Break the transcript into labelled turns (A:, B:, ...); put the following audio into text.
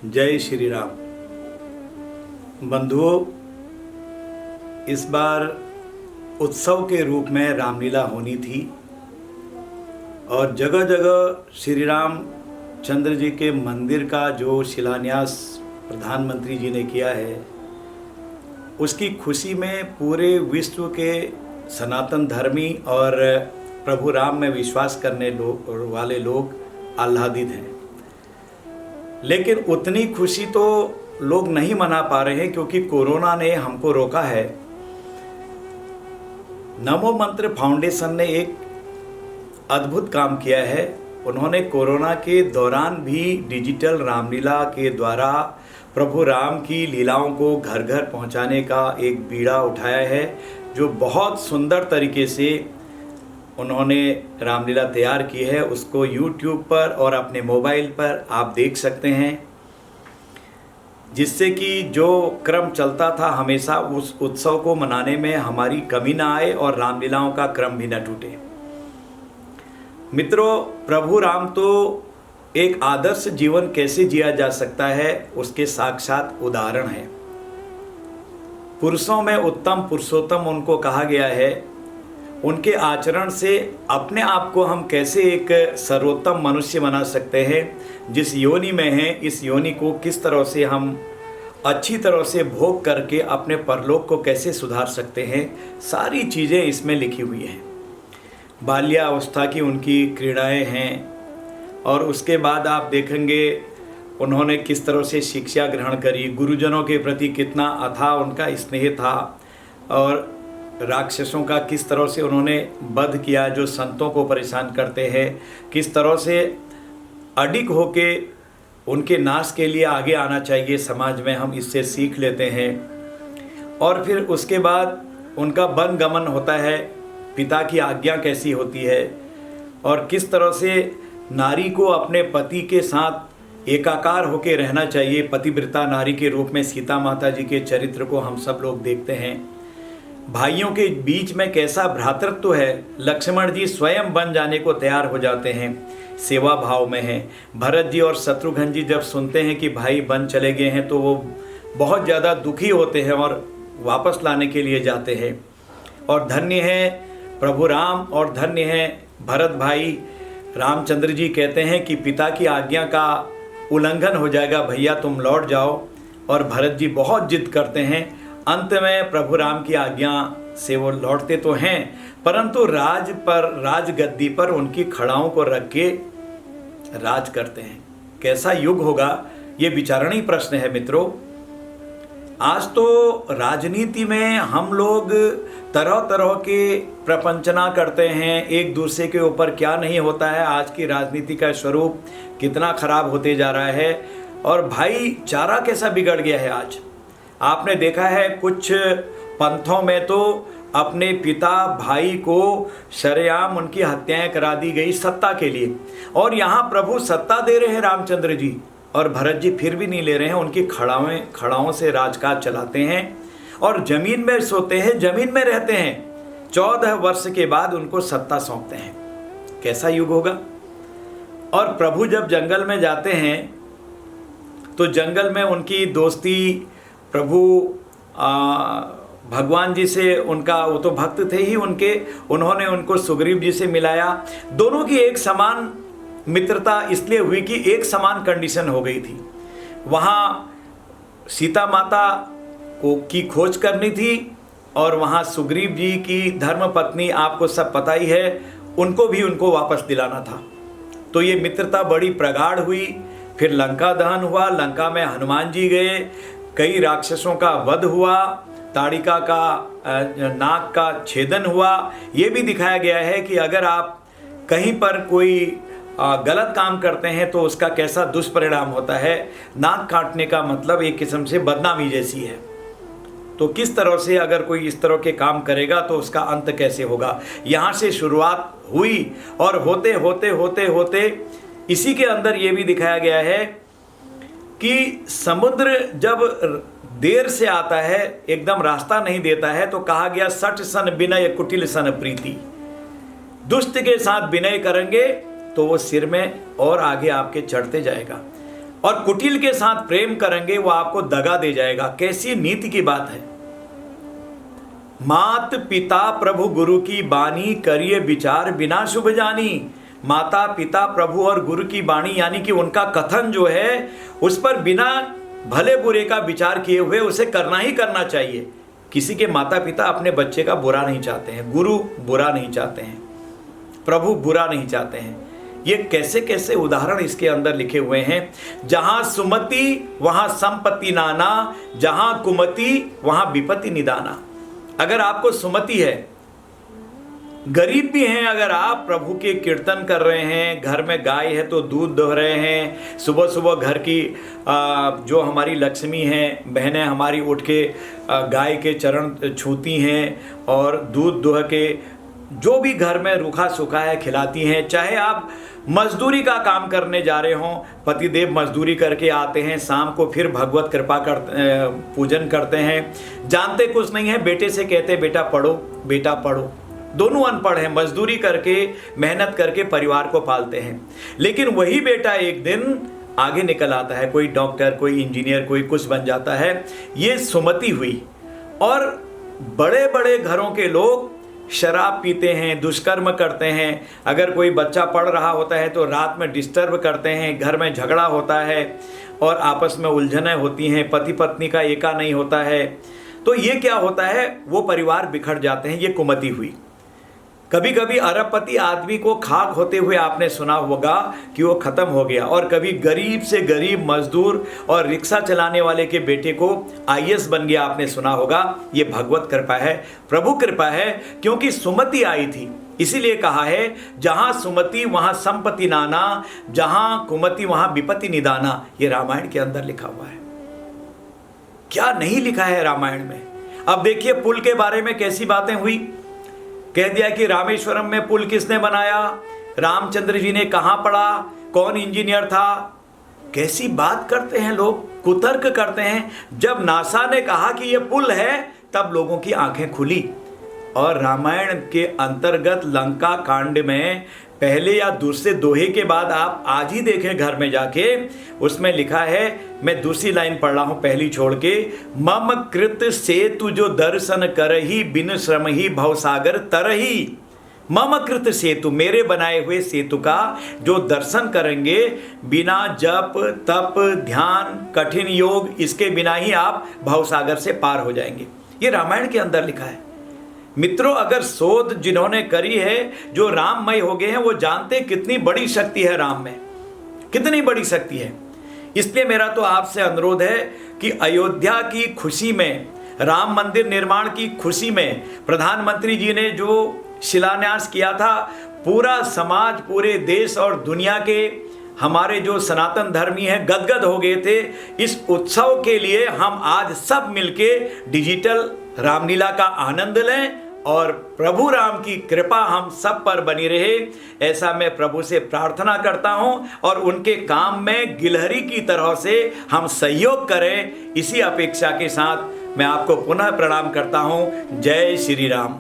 A: जय श्री राम। बंधुओं, इस बार उत्सव के रूप में रामलीला होनी थी और जगह जगह श्री राम चंद्र जी के मंदिर का जो शिलान्यास प्रधानमंत्री जी ने किया है, उसकी खुशी में पूरे विश्व के सनातन धर्मी और प्रभु राम में विश्वास करने वाले लोग आह्लादित हैं। लेकिन उतनी खुशी तो लोग नहीं मना पा रहे हैं क्योंकि कोरोना ने हमको रोका है। नमो मंत्र फाउंडेशन ने एक अद्भुत काम किया है। उन्होंने कोरोना के दौरान भी डिजिटल रामलीला के द्वारा प्रभु राम की लीलाओं को घर घर पहुंचाने का एक बीड़ा उठाया है, जो बहुत सुंदर तरीके से उन्होंने रामलीला तैयार की है। उसको YouTube पर और अपने मोबाइल पर आप देख सकते हैं, जिससे कि जो क्रम चलता था हमेशा उस उत्सव को मनाने में हमारी कमी ना आए और रामलीलाओं का क्रम भी न टूटे। मित्रों, प्रभु राम तो एक आदर्श जीवन कैसे जिया जा सकता है उसके साक्षात उदाहरण है। पुरुषों में उत्तम पुरुषोत्तम उनको कहा गया है। उनके आचरण से अपने आप को हम कैसे एक सर्वोत्तम मनुष्य बना सकते हैं, जिस योनि में हैं इस योनि को किस तरह से हम अच्छी तरह से भोग करके अपने परलोक को कैसे सुधार सकते हैं, सारी चीज़ें इसमें लिखी हुई हैं। बाल्यावस्था की उनकी क्रीड़ाएं हैं और उसके बाद आप देखेंगे उन्होंने किस तरह से शिक्षा ग्रहण करी, गुरुजनों के प्रति कितना अथाह उनका स्नेह था और राक्षसों का किस तरह से उन्होंने वध किया, जो संतों को परेशान करते हैं, किस तरह से अडिग होके उनके नाश के लिए आगे आना चाहिए समाज में, हम इससे सीख लेते हैं। और फिर उसके बाद उनका वन गमन होता है, पिता की आज्ञा कैसी होती है और किस तरह से नारी को अपने पति के साथ एकाकार होके रहना चाहिए। पतिव्रता नारी के रूप में सीता माता जी के चरित्र को हम सब लोग देखते हैं। भाइयों के बीच में कैसा भ्रातृत्व है, लक्ष्मण जी स्वयं बन जाने को तैयार हो जाते हैं, सेवा भाव में हैं। भरत जी और शत्रुघ्न जी जब सुनते हैं कि भाई बन चले गए हैं तो वो बहुत ज़्यादा दुखी होते हैं और वापस लाने के लिए जाते हैं। और धन्य है प्रभु राम और धन्य है भरत भाई। रामचंद्र जी कहते हैं कि पिता की आज्ञा का उल्लंघन हो जाएगा, भैया तुम लौट जाओ। और भरत जी बहुत जिद करते हैं। अंत में प्रभु राम की आज्ञा से वो लौटते तो हैं, परंतु राजगद्दी पर उनकी खड़ाओं को रख के राज करते हैं। कैसा युग होगा, ये विचारणीय प्रश्न है मित्रों। आज तो राजनीति में हम लोग तरह तरह के प्रपंचना करते हैं, एक दूसरे के ऊपर क्या नहीं होता है। आज की राजनीति का स्वरूप कितना खराब होते जा रहा है और भाईचारा कैसा बिगड़ गया है। आज आपने देखा है कुछ पंथों में तो अपने पिता भाई को शरेआम उनकी हत्याएं करा दी गई सत्ता के लिए, और यहाँ प्रभु सत्ता दे रहे हैं रामचंद्र जी और भरत जी फिर भी नहीं ले रहे हैं। उनकी खड़ाओं से राजकाज चलाते हैं और जमीन में सोते हैं, जमीन में रहते हैं। 14 वर्ष के बाद उनको सत्ता सौंपते हैं। कैसा युग होगा। और प्रभु जब जंगल में जाते हैं तो जंगल में उनकी दोस्ती प्रभु भगवान जी से, उनका वो तो भक्त थे ही उनके, उन्होंने उनको सुग्रीव जी से मिलाया। दोनों की एक समान मित्रता इसलिए हुई कि एक समान कंडीशन हो गई थी। वहाँ सीता माता की खोज करनी थी और वहाँ सुग्रीव जी की धर्मपत्नी, आपको सब पता ही है, उनको वापस दिलाना था। तो ये मित्रता बड़ी प्रगाढ़ हुई। फिर लंका दहन हुआ, लंका में हनुमान जी गए, कई राक्षसों का वध हुआ, ताड़िका का नाक का छेदन हुआ। ये भी दिखाया गया है कि अगर आप कहीं पर कोई गलत काम करते हैं तो उसका कैसा दुष्परिणाम होता है। नाक काटने का मतलब एक किस्म से बदनामी जैसी है। तो किस तरह से अगर कोई इस तरह के काम करेगा तो उसका अंत कैसे होगा। यहाँ से शुरुआत हुई और होते होते होते होते इसी के अंदर ये भी दिखाया गया है कि समुद्र जब देर से आता है, एकदम रास्ता नहीं देता है, तो कहा गया सठ सन विनय कुटिल सन प्रीति। दुष्ट के साथ विनय करेंगे तो वो सिर में और आगे आपके चढ़ते जाएगा। और कुटिल के साथ प्रेम करेंगे वो आपको दगा दे जाएगा। कैसी नीति की बात है। मात पिता प्रभु गुरु की बानी, करिए विचार बिना शुभ जानी। माता पिता प्रभु और गुरु की बाणी यानी कि उनका कथन जो है उस पर बिना भले बुरे का विचार किए हुए उसे करना ही करना चाहिए। किसी के माता पिता अपने बच्चे का बुरा नहीं चाहते हैं, गुरु बुरा नहीं चाहते हैं, प्रभु बुरा नहीं चाहते हैं। ये कैसे कैसे उदाहरण इसके अंदर लिखे हुए हैं। जहां सुमति वहां संपत्ति नाना, जहां कुमति वहां विपत्ति निदाना। अगर आपको सुमति है, गरीब भी हैं, अगर आप प्रभु के कीर्तन कर रहे हैं, घर में गाय है तो दूध दुह रहे हैं, सुबह सुबह घर की जो हमारी लक्ष्मी हैं बहनें हमारी उठ के गाय के चरण छूती हैं और दूध दुह के जो भी घर में रूखा सूखा है खिलाती हैं। चाहे आप मजदूरी का काम करने जा रहे हों, पतिदेव मजदूरी करके आते हैं, शाम को फिर भगवत कृपा पूजन करते हैं, जानते कुछ नहीं है, बेटे से कहते बेटा पढ़ो, बेटा पढ़ो। दोनों अनपढ़ हैं, मजदूरी करके मेहनत करके परिवार को पालते हैं। लेकिन वही बेटा एक दिन आगे निकल आता है, कोई डॉक्टर, कोई इंजीनियर, कोई कुछ बन जाता है। ये सुमति हुई। और बड़े बड़े घरों के लोग शराब पीते हैं, दुष्कर्म करते हैं। अगर कोई बच्चा पढ़ रहा होता है तो रात में डिस्टर्ब करते हैं, घर में झगड़ा होता है और आपस में उलझनें होती हैं, पति पत्नी का एका नहीं होता है। तो ये क्या होता है, वो परिवार बिखर जाते हैं। ये कुमति हुई। कभी कभी अरबपति आदमी को खाक होते हुए आपने सुना होगा कि वो खत्म हो गया, और कभी गरीब से गरीब मजदूर और रिक्शा चलाने वाले के बेटे को आईएएस बन गया, आपने सुना होगा। ये भगवत कृपा है, प्रभु कृपा है, क्योंकि सुमति आई थी। इसीलिए कहा है जहां सुमति वहां संपत्ति नाना, जहां कुमति वहां विपत्ति निदाना। ये रामायण के अंदर लिखा हुआ है। क्या नहीं लिखा है रामायण में। अब देखिए पुल के बारे में कैसी बातें हुई। कह दिया कि रामेश्वरम में पुल किसने बनाया, रामचंद्र जी ने कहां पढ़ा, कौन इंजीनियर था। कैसी बात करते हैं लोग, कुतर्क करते हैं। जब नासा ने कहा कि यह पुल है तब लोगों की आंखें खुली। और रामायण के अंतर्गत लंका कांड में पहले या दूसरे दोहे के बाद आप आज ही देखें घर में जाके, उसमें लिखा है, मैं दूसरी लाइन पढ़ रहा हूं पहली छोड़ के, मम कृत सेतु जो दर्शन करही, बिन श्रम ही भवसागर तरही। मम कृत सेतु, मेरे बनाए हुए सेतु का जो दर्शन करेंगे, बिना जप तप ध्यान कठिन योग, इसके बिना ही आप भवसागर से पार हो जाएंगे। ये रामायण के अंदर लिखा है। मित्रों, अगर शोध जिन्होंने करी है, जो राममय हो गए हैं, वो जानते कितनी बड़ी शक्ति है राम में, कितनी बड़ी शक्ति है। इसलिए मेरा तो आपसे अनुरोध है कि अयोध्या की खुशी में, राम मंदिर निर्माण की खुशी में प्रधानमंत्री जी ने जो शिलान्यास किया था, पूरा समाज, पूरे देश और दुनिया के हमारे जो सनातन धर्मी हैं गदगद हो गए थे। इस उत्सव के लिए हम आज सब मिलके डिजिटल रामलीला का आनंद लें और प्रभु राम की कृपा हम सब पर बनी रहे, ऐसा मैं प्रभु से प्रार्थना करता हूं। और उनके काम में गिलहरी की तरह से हम सहयोग करें, इसी अपेक्षा के साथ मैं आपको पुनः प्रणाम करता हूं। जय श्री राम।